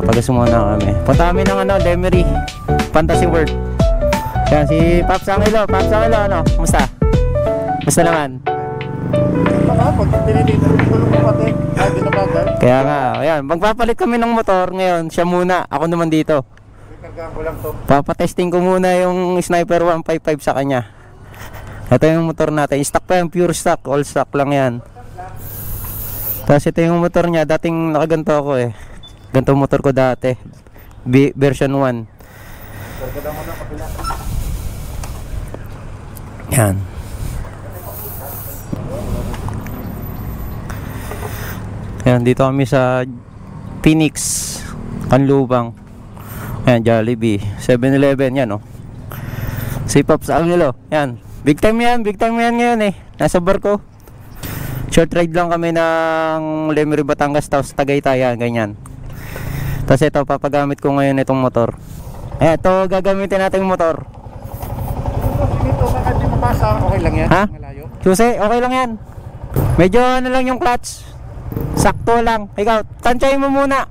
Pagas muna kami. Punta kami ng Lemery Fantasy World. Yan, si Paps Angelo. Paps Angelo, ano? Kumusta? Kumusta naman? Kaya nga, ayan, magpapalit kami ng motor ngayon. Siya muna, ako naman dito. Papatesting ko muna yung Sniper 155 sa kanya. Ito yung motor natin. Stock pa yan, pure stock, all stock lang yan. Tapos ito yung motor niya, dating nakaganto ako eh. Ganto motor ko dati, version 1. Yan. Yan, dito kami sa Phoenix, Canlubang. Yan, Jollibee, 7-Eleven, yan oh. Si Pops Angelo, yan. Big time yan ngayon eh. Nasa barko. Short ride lang kami ng Lemery, Batangas, tapos Tagaytay, yan, ganyan. Tapos ito, papagamit ko ngayon itong motor. Ito, gagamitin natin yung motor. Dito, baka di mabasa, okay lang yan? Ha? Malayo? Susi, okay lang yan. Medyo ano lang yung clutch. Sakto lang. Ikaw, tansyahin mo muna.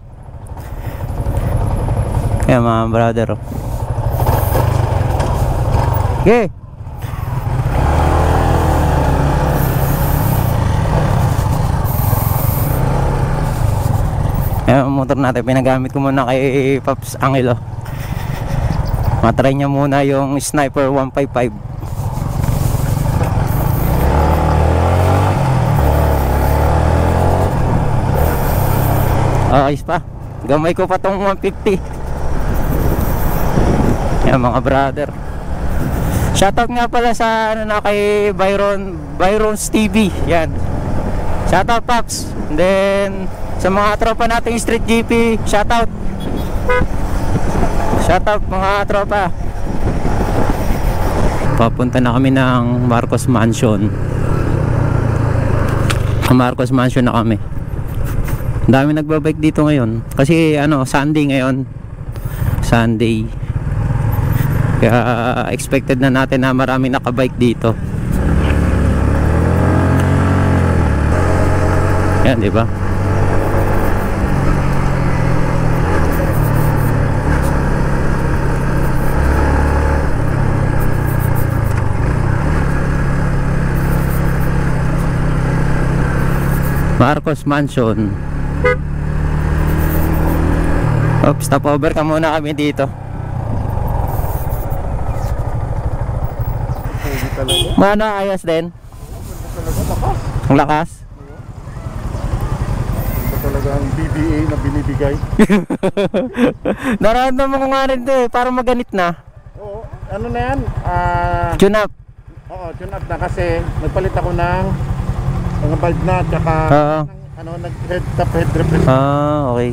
Yan mga brother. Okay. Yan ang motor natin. Pinagamit ko muna kay Pops Angelo. Matry niya muna yung Sniper 155. Ayos pa. Gamay ko pa tong 150. Yan mga brother. Shoutout nga pala sa kay Byron's TV. Yan. Shoutout Pops. And then sa mga tropa nating Street GP, shoutout. Shoutout mga tropa. Papunta na kami ng Marcos Mansion. Marcos Mansion na kami. Ang dami nagbabike dito ngayon. Kasi Sunday ngayon. Sunday. Kaya expected na natin na marami nakabike dito. Yan, di ba? Marcos Mansion. Oops, stop over ka muna kami dito. Mano, ayos din. Ang lakas. Ito talaga ang BBA na binibigay. Nararamdaman ko nga rin ito eh, parang maganit na. Oo, ano na yan? Tune up. Oo, tune up na kasi nagpalit ako ng mga bulb na tsaka nag-head-top head represent. Okay.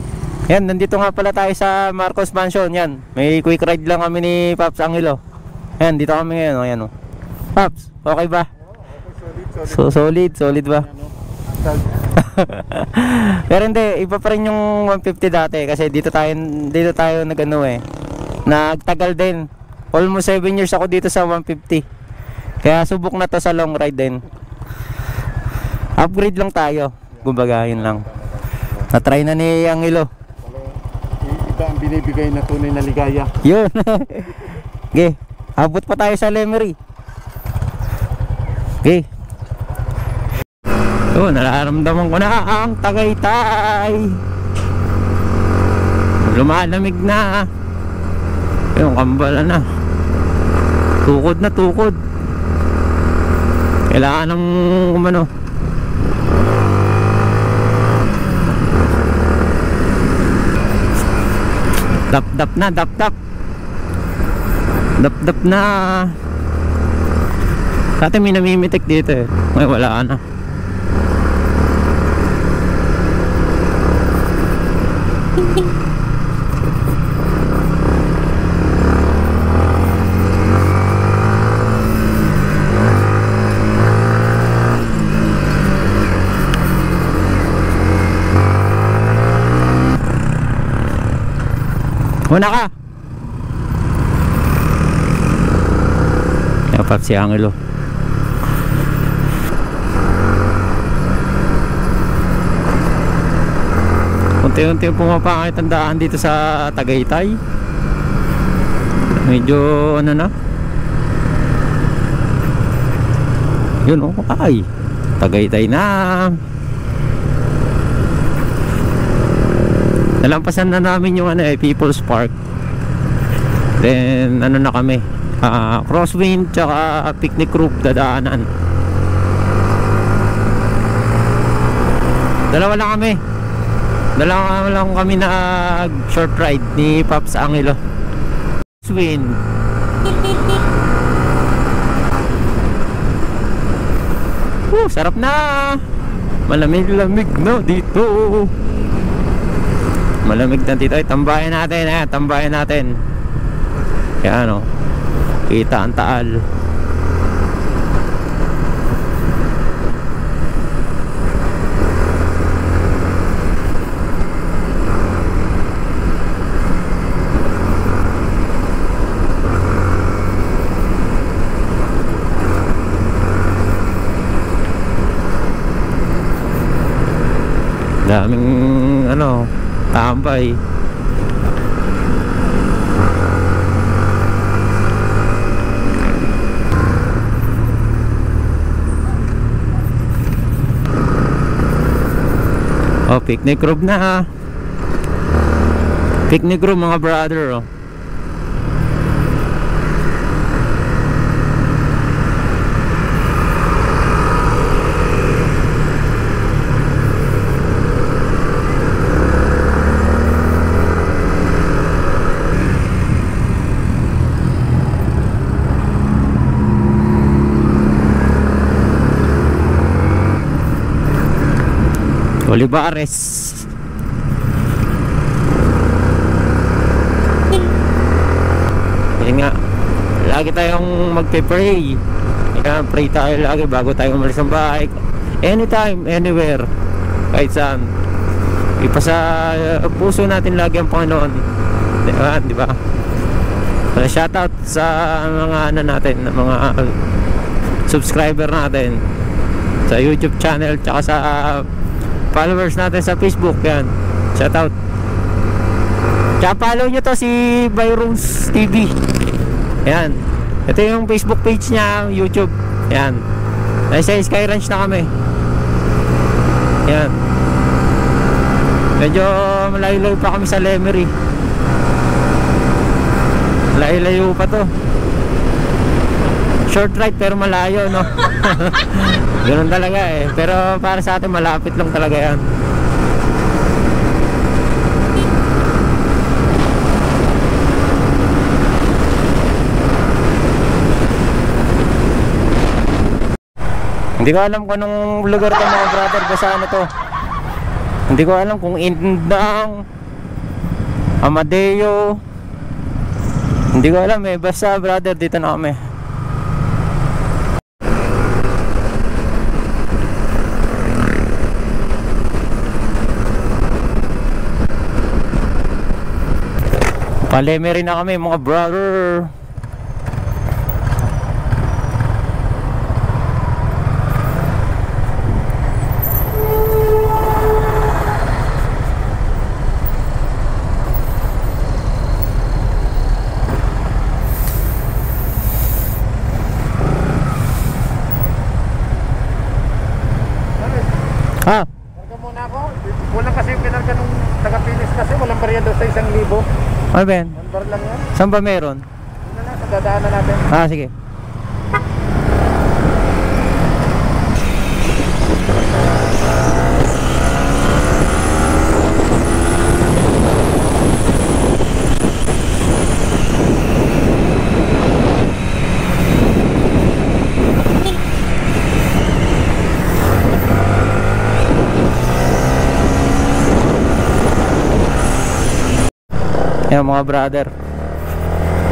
Yan, nandito nga pala tayo sa Marcos Mansion. Yan, may quick ride lang kami ni Pops Angelo. Yan, dito kami ngayon. Ayan o. Pops, okay ba? Okay, Solid ba? Pero hindi, iba pa rin yung 150 dati. Kasi dito tayo nagtagal din. Almost 7 years ako dito sa 150. Kaya subok na to sa long ride din. Upgrade lang tayo. Kumbaga, yun lang. Na-try na ni Angelo. Iba ang binibigay na tunay na ligaya. Yun. Okay, abot pa tayo sa Lemery. Okay. So, nararamdaman ko na ang Tagaytay. Lumalamig na. Yung kambala na. Tukod na tukod. Kailangan ng dap na. Dati may namimitik dito eh. May wala na. Una ka. Dapat si Angelo. unti-unti pumapangit ang daan dito sa Tagaytay. Medyo ano na. Yun oh, ay Tagaytay na. Nalampasan na namin yung ano People's Park. Then ano na kami, Crosswind tsaka Picnic Group dadaanan. Dalawa lang kami na short ride ni Pops Angelo. Crosswind. Sarap na. Malamig-lamig na dito. Malamig na dito. Ay, tambayan natin. Kaya ano, kita ang Taal. Daming ano, tambay. Oh, picnic group na. Picnic group mga brother oh. Olivares. Yun nga, lagi tayong magpe-pray. Kaya pray tayo lagi bago tayo umalis ng bahay. Anytime, anywhere, kahit saan. Ipasa puso natin lagi ang Panginoon. Di ba? Shoutout sa mga ano natin, mga subscriber natin sa YouTube channel tsaka sa followers natin sa Facebook. Yan, shout out. Tsaka follow nyo to si Byron's TV. Yan, ito yung Facebook page niya, YouTube. Yan, nasa Sky Ranch na kami. Yan, medyo malayo-layo pa kami sa Lemery. Malayo-layo pa to. Short ride pero malayo, no? Ganun talaga eh. Pero para sa atin malapit lang talaga yan. Hindi ko alam kung anong lugar to mga brother. Basta ano to, hindi ko alam kung Indang, Amadeo, hindi ko alam eh. Basta brother, dito na kami. Paleme rin na kami mga brother. Ha? Karga muna ako. Walang kasi pinarga nung taga-Pilis kasi walang barya daw sa 1,000. Ano ba yan? One bar lang yan. Saan ba meron? Yun na, sa dadaanan natin. Ah, sige. Yan mga brother,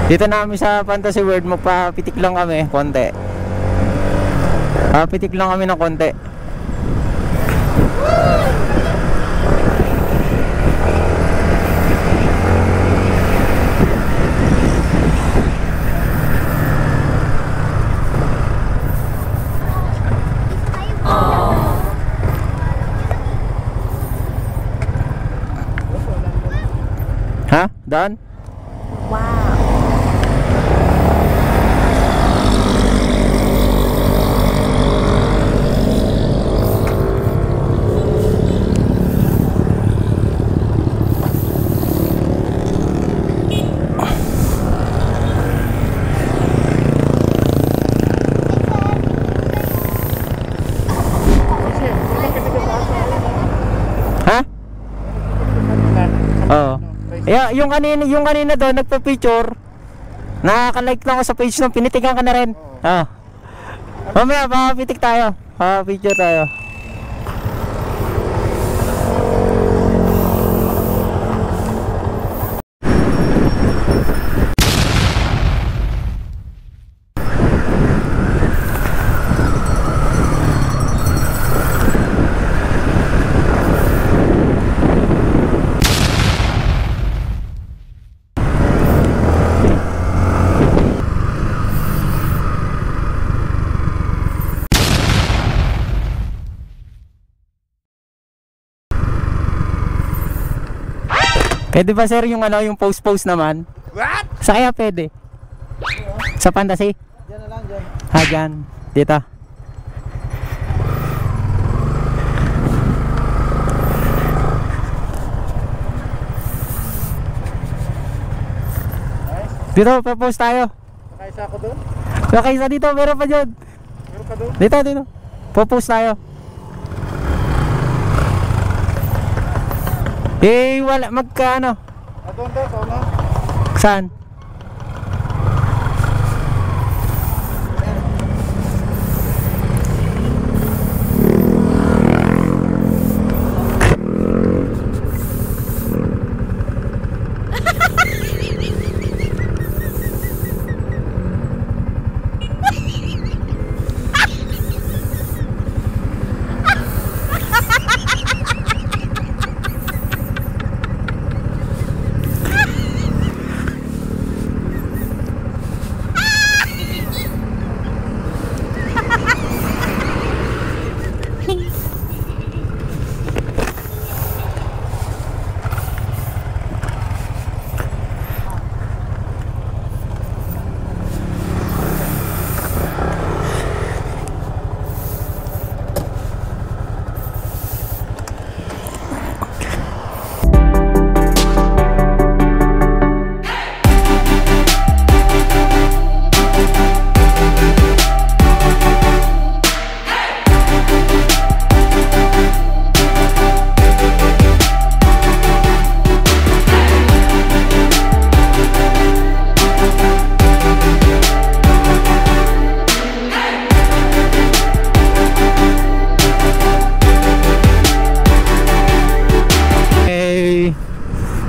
dito namin sa Fantasy World, magpapitik lang kami konti. Pitik lang kami ng konti. Ha? Daan? Wow. Ha? Oo. Yeah, yung kanina doon nagpa-picture. Nakaka-like lang ako sa page nung pinitigan ka na rin. Ah. Mamaya papitik tayo. Picture tayo. Pwede ba sir yung yung post naman? What? Sa kaya pwede? Sa Fantasy? Diyan na lang, diyan. Dyan. Dito. Dito, pa-post tayo. Nakaisa ako doon? Okay, sa dito, meron pa dyan. Meron ka doon? Dito. Pa-post tayo. Wala, magkano? Doon daw, sana. Saan?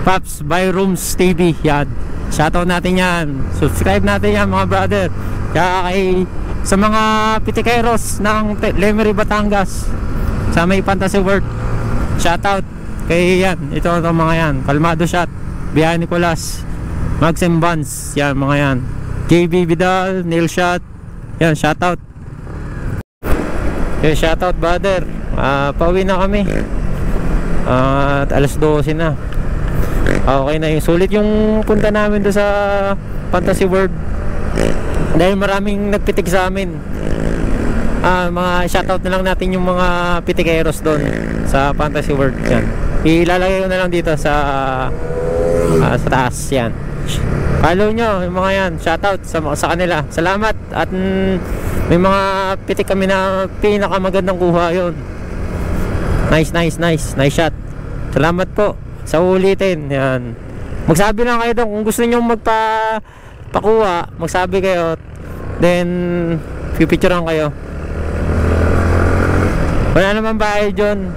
Paps by Rooms TV, yan. Shoutout natin yan. Subscribe natin yan mga brother. Kaya sa mga pitikeros ng Lemery, Batangas, sa may Fantasy World, shoutout kay yan. Ito mga yan. Kalmado Shot, Biya Nicolas, Maxim Vance, yan mga yan. KB Vidal, Neil Shot, yan, shoutout. Okay, shoutout brother. Pauwi na kami. At alas 12 na. Okay na yung sulit yung punta namin doon sa Fantasy World dahil maraming nagpitik sa amin. Mga shoutout na lang natin yung mga pitikeros doon sa Fantasy World. Yan. Ilalagay ko na lang dito sa taas yan. Follow nyo yung mga yan. Shoutout sa kanila. Salamat. At may mga pitik kami na pinakamagandang kuha yun. Nice shot. Salamat po sa ulitin. Yan. Magsabi lang kayo doon kung gusto niyo pakuha, magsabi kayo, then pipicturean kayo. Wala naman bayad dyan.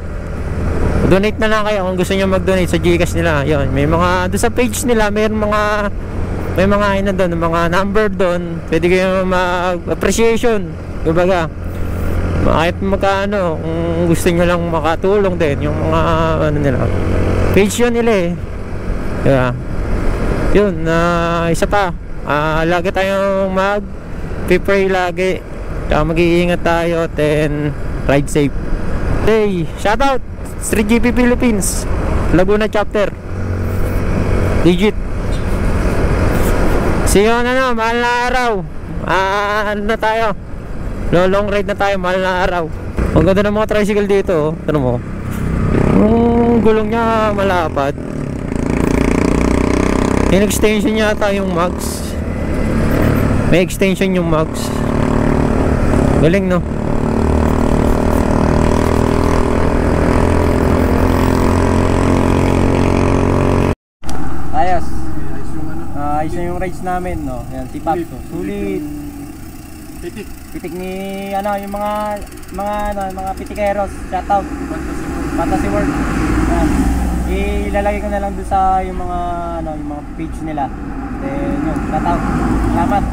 Donate na lang kayo kung gusto niyo mag-donate sa Gcash nila. Yon, may mga doon sa page nila, may mga ina doon, mga number doon. Pwede kayo mag-appreciation. Kumbaga, kahit magkano, kung gusto niyo lang makatulong din yung mga ano nila. Page yun nila eh. Diba? Yun, isa pa, lagi tayong mag-pray lagi. Mag-iingat tayo, then ride safe. Hey, shoutout 3GP Philippines, Laguna chapter. Legit. See you na, mahal na araw. Ano na tayo? Long ride na tayo, mahal na araw. Ang ganda ng mga tricycle dito, oh. Ano mo? Gulong niya malapad. May extension yata yung mags. May extension yung mags. Galing, no? Ayos. Ayos na yung rides namin, no? Yan, si Pops, no? Sulit. Pitik ni, yung mga pitikeros. Shoutout. Fantasy World. Yan. Ilalagay ko na lang doon sa yung mga page nila. Then yun, shoutout. Salamat.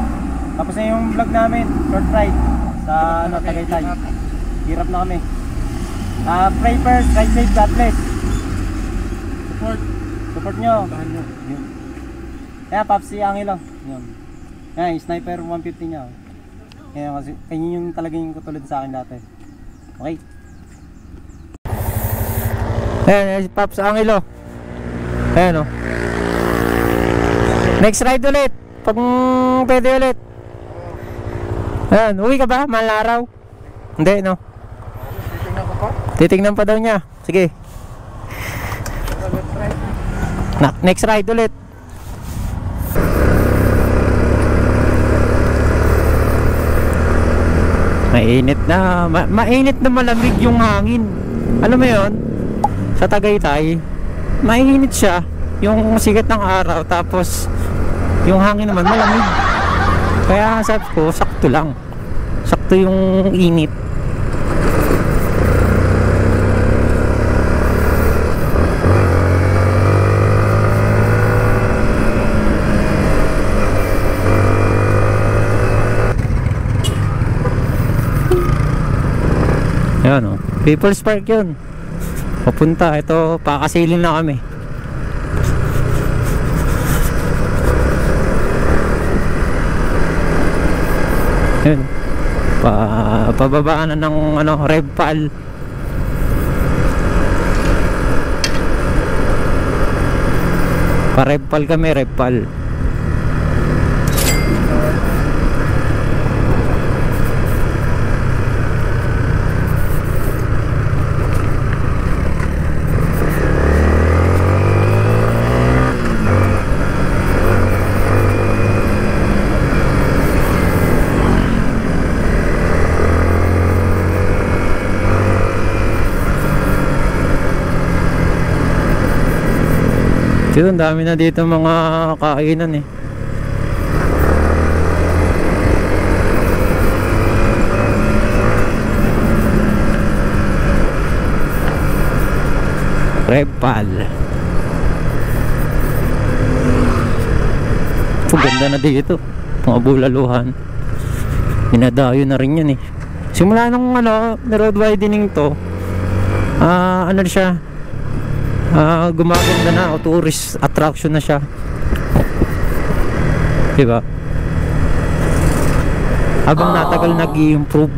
Tapos na yung vlog namin, short ride sa Tagaytay. Hirap na kami. Pray first, ride safe, God bless. Support nyo. Yun. Kaya Pops, si Angelo. Yun. Yan, sniper 150 niya. Kaya kasi kanya yung talaga yung katulad sa akin dati. Okay. Ayan, Pops Angelo. Ayan, o. Next ride ulit. Pag pwede ulit. Ayan, uwi ka ba? Mahal na araw? Hindi, no? Titingnan ko pa. Titingnan pa daw niya. Sige. Next ride ulit. Mainit na. Mainit na malamig yung hangin. Alam mo yun? Sa Tagaytay, mainit siya. Yung sigat ng araw. Tapos, yung hangin naman malamig. Kaya sabi ko, sakto lang. Sakto yung init. Ayan, o. People's Park yun. Papunta. Ito, pakasilin na kami. Ayan. Pababaan na ng Revpal. Pa-Revpal kami, Revpal. Yun, dami na dito mga kainan eh. Revpal. Ganda na dito. Mga bulaluhan. Dinadayo na rin yan eh. Simula nung road widening to, siya, gumaganda na, o tourist attraction na siya, diba? Habang natagal nag-i-improve.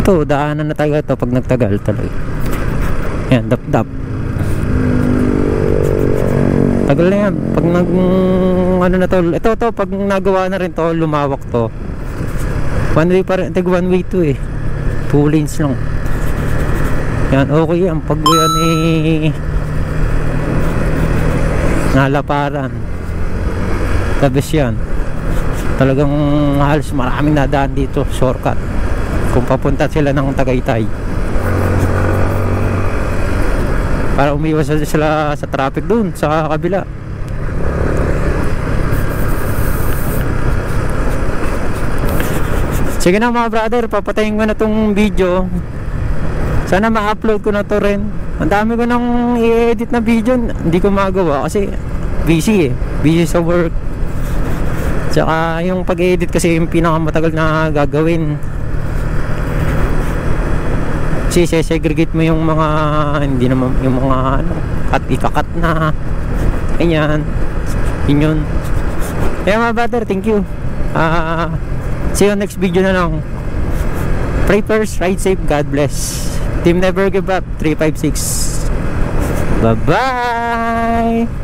Ito, daanan na tayo ito pag nagtagal talaga. Yan, dap-dap. Tagal na yan. Pag na to, ito pag nagawa na rin to, lumawak to. One way pa rin, one way to eh. 2 lanes lang. Yan, okay yan. Pag yan nalaparan, the best yan. Talagang halos maraming nadaan dito, shortcut kung papunta sila ng Tagaytay, para umiwas sila sa traffic dun sa kabila. Sige na mga brother, papatayin ko na tong video. Sana ma-upload ko na to rin. Ang dami ko nang i-edit na video, hindi ko magawa kasi busy eh. Busy sa work. Tsaka yung pag-edit kasi yung pinakamatagal na gagawin. Kasi segregate mo yung mga, hindi naman, yung mga ikakat na ganyan. Yun. Kaya mga brother, thank you. See you next video na lang. Pray first, ride safe, God bless. Team Never Give Up 356. Bye-bye!